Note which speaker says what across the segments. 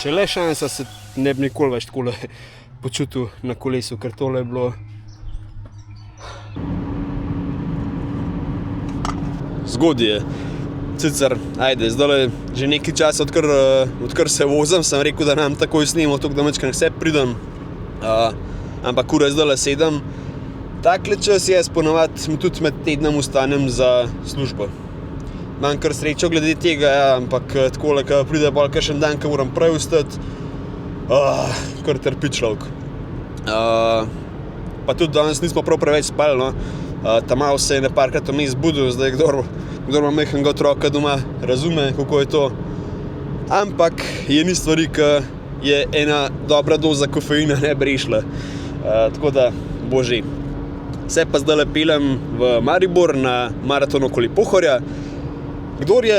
Speaker 1: če le šansa, se ne bi nikoli več takole počutil na kolesu, ker tole je bilo zgodje. Sicer, zdaj že nekaj časa, odkar se vozim, sem rekel, da nam takoj snemo, tako da mečkam vse pridem. Ampak ura zdaj 7. Takle čas je, ponovadi tudi med tednom ustanem za službo. Imam kar srečo glede tega, ampak takole, ko pride bolj kakšen dan, ko moram prej vstati, kar trpi človek. Pa tudi danes nismo prav preveč spali, no. Tamalo se je neparkrat vmes zbudil, zdaj kdor ima majhnega otroka doma, razume, kako je to. Ampak je ni stvari, ki je ena dobra doza kofeina ne bi rešila. Tako da, boži. Se pa zdaj peljem v Maribor na maraton okoli Pohorja. Kdor je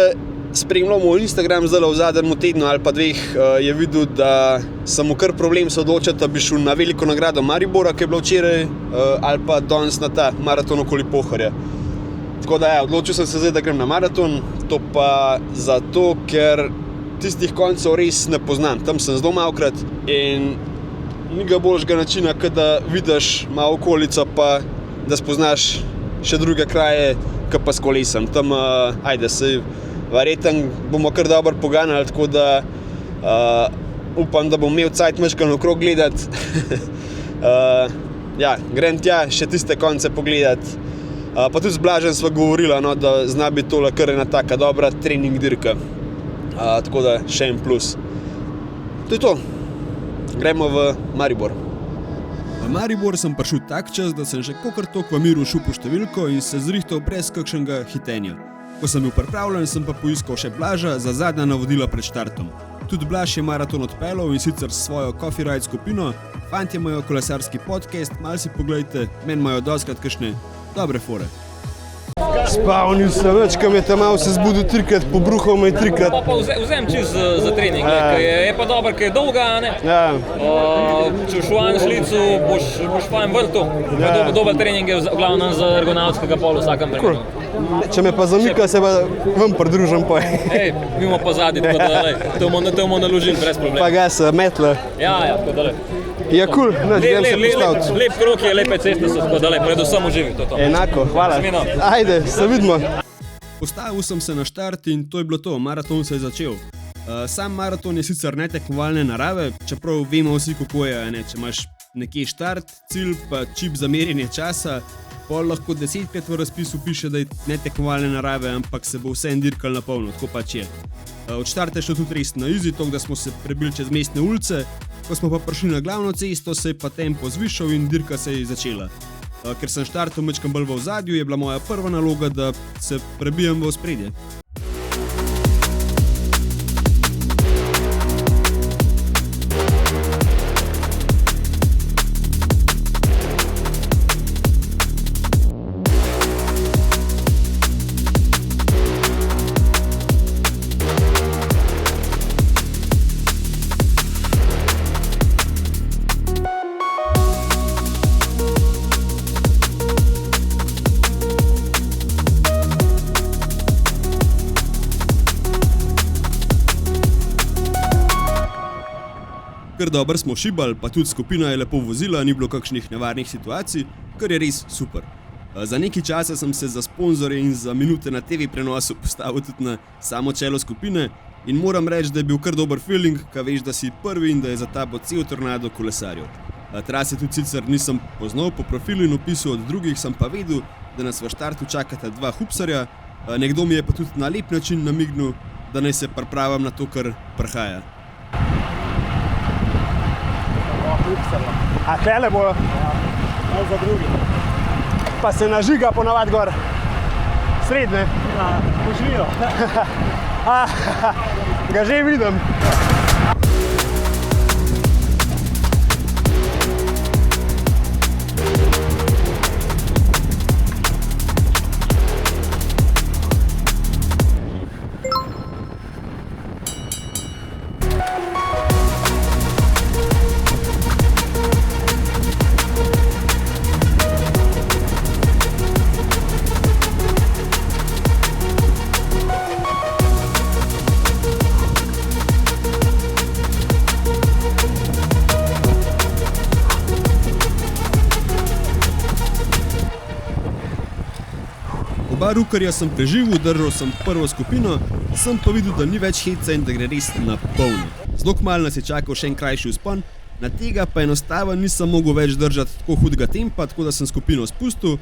Speaker 1: spremljal moj Instagram zdaj v zadnjem tednu ali pa 2, je videl, da sem mu kar problem se odločiti, da bi šel na veliko nagrado Maribora, ki je bila včeraj, ali pa danes na ta maraton okoli Pohorja. Tako da odločil sem se zdaj, da grem na maraton, to pa zato, ker tistih koncev res ne poznam. Tam sem zelo malokrat in ni ga boljšega načina, kot da vidiš malo okolico, pa da spoznaš še druge kraje, kot pa s kolesom. Tam, verjetno bomo kar dobro poganjali, tako da upam, da bom imel cajt majčkeno okrog gledati. Grem tja še tiste konce pogledati. Pa tudi z Blažem sva govorila, no, da zna biti tole kar ena taka dobra trening dirka. Tako da še en plus. To je to. Gremo v Maribor.
Speaker 2: V Maribor sem prišel tak čas, da sem že kakor tok v miru šel po številko in se zrihtal brez kakšnega hitenja. Ko sem bil pripravljen, sem pa poiskal še Blaža za zadnja navodila pred štartom. Tudi Blaž je maraton odpeljal in sicer s svojo Coffee Ride skupino. Fantje imajo kolesarski podcast, malo si poglejte, meni imajo dostikrat kakšne dobre fore.
Speaker 1: Spavnil sem več, kam je tam malo se zbudil 3-krat, pobruhal me 3-krat.
Speaker 3: Pa vzem čist za trening, je pa dobro, ker je dolga, ne? Če boš v Anšlicu, boš fajn vrtu. Dober trening je v glavnem za ergonautskega pola v vsakem treningu.
Speaker 1: Če me pa zamika, se pa vam pridružim pa.
Speaker 3: Mi bomo pa zadnji, tako da te bomo naložili brez problema.
Speaker 1: Pa gas, metle.
Speaker 3: Ja, tako da
Speaker 1: Ja, cool, grem se postaviti.
Speaker 3: Lep krok je, lepe ceste so, tako da predvsem uživi to.
Speaker 1: Enako, hvala. Ajde, se vidimo.
Speaker 2: Postavil sem se na štart in to je bilo to, maraton se je začel. Sam maraton je sicer netekmovalne narave, čeprav vemo vsi, kako je, ne? Če imaš nekje štart, cilj pa čip za merjenje časa, pol lahko 10-krat v razpisu piše, da je netekmovalne narave, ampak se bo vse dirkal na polno, tako pač je. Od štarta je šlo tudi res na easy, tako da smo se prebili čez mestne ulice, ko smo pa prišli na glavno cesto, se je pa tempo zvišal in dirka se je začela. Ker sem štartal majčkeno bolj v ozadju, je bila moja prva naloga, da se prebijem v ospredje. Kar dobro smo šibali, pa tudi skupina je lepo vozila, ni bilo kakšnih nevarnih situacij, kar je res super. Za nekaj časa sem se za sponzorje in za minute na TV prenosu postavil tudi na samo čelo skupine in moram reči, da je bil kar dober feeling, ko veš, da si prvi in da je za tabo cel tornado kolesarjev. Trase tudi sicer nisem poznal po profilu in opisu od drugih, sem pa vedel, da nas v štartu čakata 2 hupsarja, nekdo mi je pa tudi na lep način namignil, da naj se pripravim na to, kar prihaja.
Speaker 1: A tele bo?
Speaker 3: Ja, za drugi.
Speaker 1: Pa se nažiga ponavad gor. Srednje.
Speaker 3: Ja, poživijo.
Speaker 1: Ga že vidim.
Speaker 2: Oba rukarja sem preživel, držal sem prvo skupino, sem pa videl, da ni več heca in da gre res na polno. Zelo kmalu nas je čakal še en krajši vzpon, na tega pa enostavno nisem mogel več držati tako hudega tempa, tako da sem skupino spustil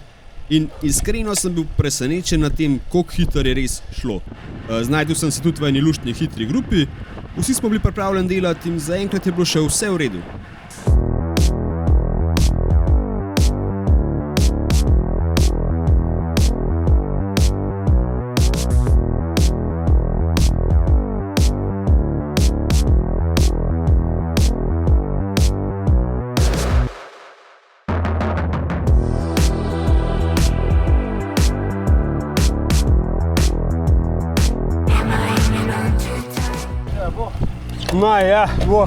Speaker 2: in iskreno sem bil presenečen nad tem, koliko hitro je res šlo. Znajdel sem se tudi v eni luštni hitri grupi, vsi smo bili pripravljeni delati in zaenkrat je bilo še vse v redu.
Speaker 4: Ma ja, bo.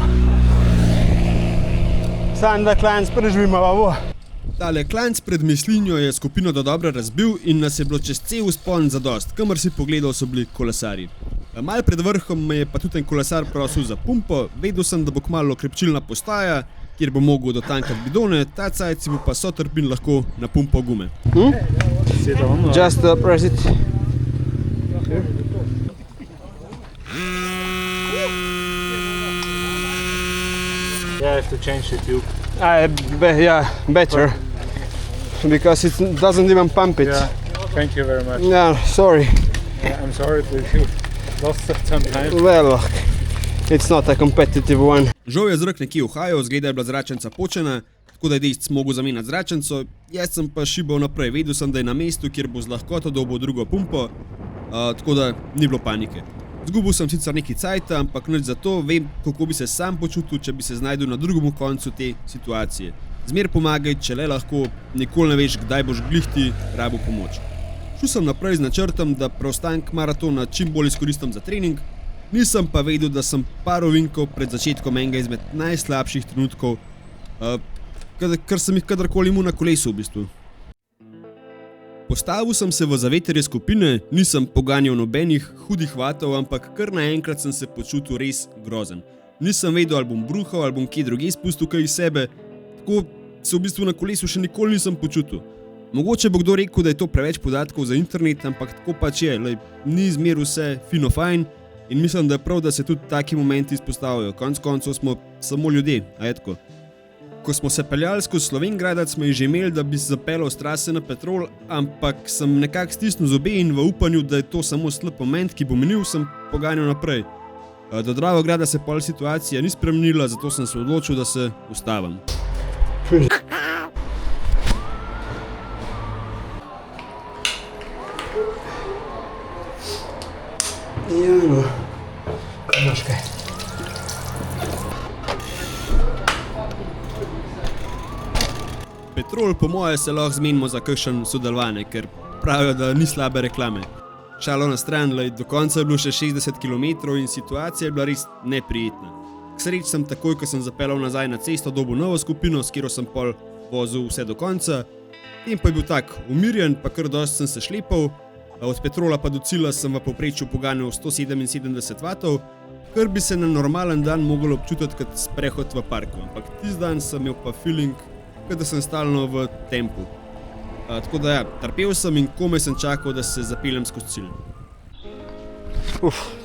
Speaker 4: Sam da klanc preživimo, bo.
Speaker 2: Tale klanc pred Mislinjo je skupino dodobra razbil in nas je bilo čez cel vzpon zadost, kamor si pogledal so bili kolesarji. Malo pred vrhom me je pa tudi en kolesar prosil za pumpo, vedel sem, da bo kmalu krepčilna postaja, kjer bo mogel dotankati bidone, ta cajt si bo pa sotrpin lahko napumpal gume.
Speaker 4: Just press it.
Speaker 5: Yeah, I have to change the tube.
Speaker 4: Yeah, better. Because it doesn't even pump it.
Speaker 5: Yeah, thank you very much.
Speaker 4: Yeah, sorry.
Speaker 5: Yeah, I'm sorry that you lost some time.
Speaker 4: Well, it's not a competitive one.
Speaker 2: Žal je zrak nekje uhajal, zgleda je bila zračenca počena, tako da je dejst mogel zamenjati zračenco, jaz sem pa šibal naprej, vedel sem, da je na mestu, kjer bo z lahkoto dobil drugo pumpo, tako da ni bilo panike. Zgubil sem sicer nekaj cajta, ampak nič zato, vem, kako bi se sam počutil, če bi se znajdel na drugem koncu te situacije. Zmer pomagaj, če le lahko, nikoli ne veš, kdaj boš glihti rabil pomoč. Šel sem naprej z načrtom, da preostanek maratona čim bolj izkoristim za trening, nisem pa vedel, da sem par ovinkov pred začetkom enega izmed najslabših trenutkov, kar sem jih kadarkoli imel na kolesu v bistvu. Postavil sem se v zavetrje skupine, nisem poganjal nobenih hudih vatov, ampak kar naenkrat sem se počutil res grozen. Nisem vedel, ali bom bruhal, ali bom kje drugje spustil kaj iz sebe, tako se v bistvu na kolesu še nikoli nisem počutil. Mogoče bo kdo rekel, da je to preveč podatkov za internet, ampak tako pač je, ni zmer vse fino fajn in mislim, da je prav, da se tudi taki momenti izpostavljajo. Konec koncev smo samo ljudje, a je tako. Ko smo se peljali skozi Slovenj Gradec, smo že imeli, da bi se zapeljal s trase na Petrol, ampak sem nekako stisnil zobe in v upanju, da je to samo slab moment, ki bo minil, sem poganjal naprej. Do Dravograda se pol situacija ni spremenila, zato sem se odločil, da se ustavim.
Speaker 4: Ja, no. Imaš kaj.
Speaker 2: Petrol po moje se lahko zmenimo za kakšen sodelovanje, ker pravijo, da ni slabe reklame. Šalo na stran, do konca je bilo še 60 km in situacija je bila res neprijetna. K sreči sem takoj, ko sem zapeljal nazaj na cesto, dobil novo skupino, s katero sem pol vozil vse do konca. Tem pa je bil tak umirjen, pa kar dosti sem se šlepal. Od Petrola pa do cilja sem v povprečju poganjal 177 vatov, kar bi se na normalen dan moglo občutiti kot sprehod v parku, ampak tisti dan sem imel pa feeling, da sem stalno v tempu. Tako da ja, trpel sem in komaj sem čakal, da se zapeljem skozi cilj.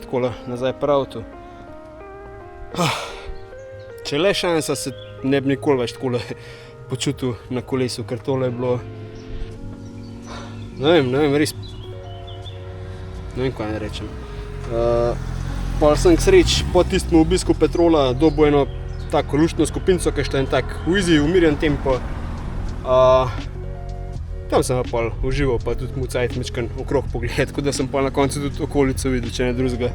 Speaker 4: Takole, nazaj prav tu. Če le šansa, se ne bi nikoli več takole počutil na kolesu, ker tole je bilo... Ne vem, res... Ne vem, kaj ne rečem. Pol sem k sreči po tistem obisku Petrola dobil eno tako luštno skupinco, ki je en tak easy, umirjen tempo. Tam sem pa pol užival, pa tudi mu cajt mečkan okrog pogled, tako da sem pol na koncu tudi okolico videl, če ne drugega.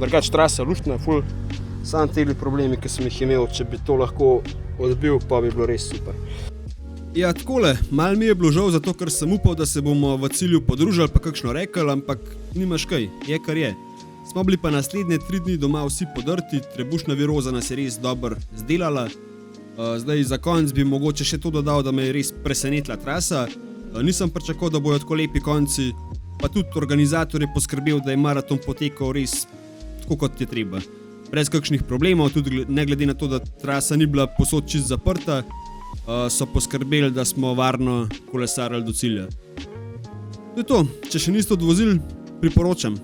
Speaker 4: Drugač trasa luštna, ful, samo teli problemi, ki sem jih imel, če bi to lahko odbil, pa bi bilo res super.
Speaker 2: Ja, takole, malo mi je bilo žal zato, ker sem upal, da se bomo v cilju podružili pa kakšno rekel, ampak nimaš kaj, je kar je. Smo bili pa naslednje 3 dni doma vsi podrti, trebušna viroza nas je res dobro zdelala. Zdaj za konec bi mogoče še to dodal, da me je res presenetila trasa. Nisem pričakoval, da bojo tako lepi konci, pa tudi organizator je poskrbel, da je maraton potekal res tako, kot je treba. Brez kakšnih problemov, tudi ne glede na to, da trasa ni bila povsod čisto zaprta, so poskrbeli, da smo varno kolesarili do cilja. To je to, če še niste odvozili, priporočam.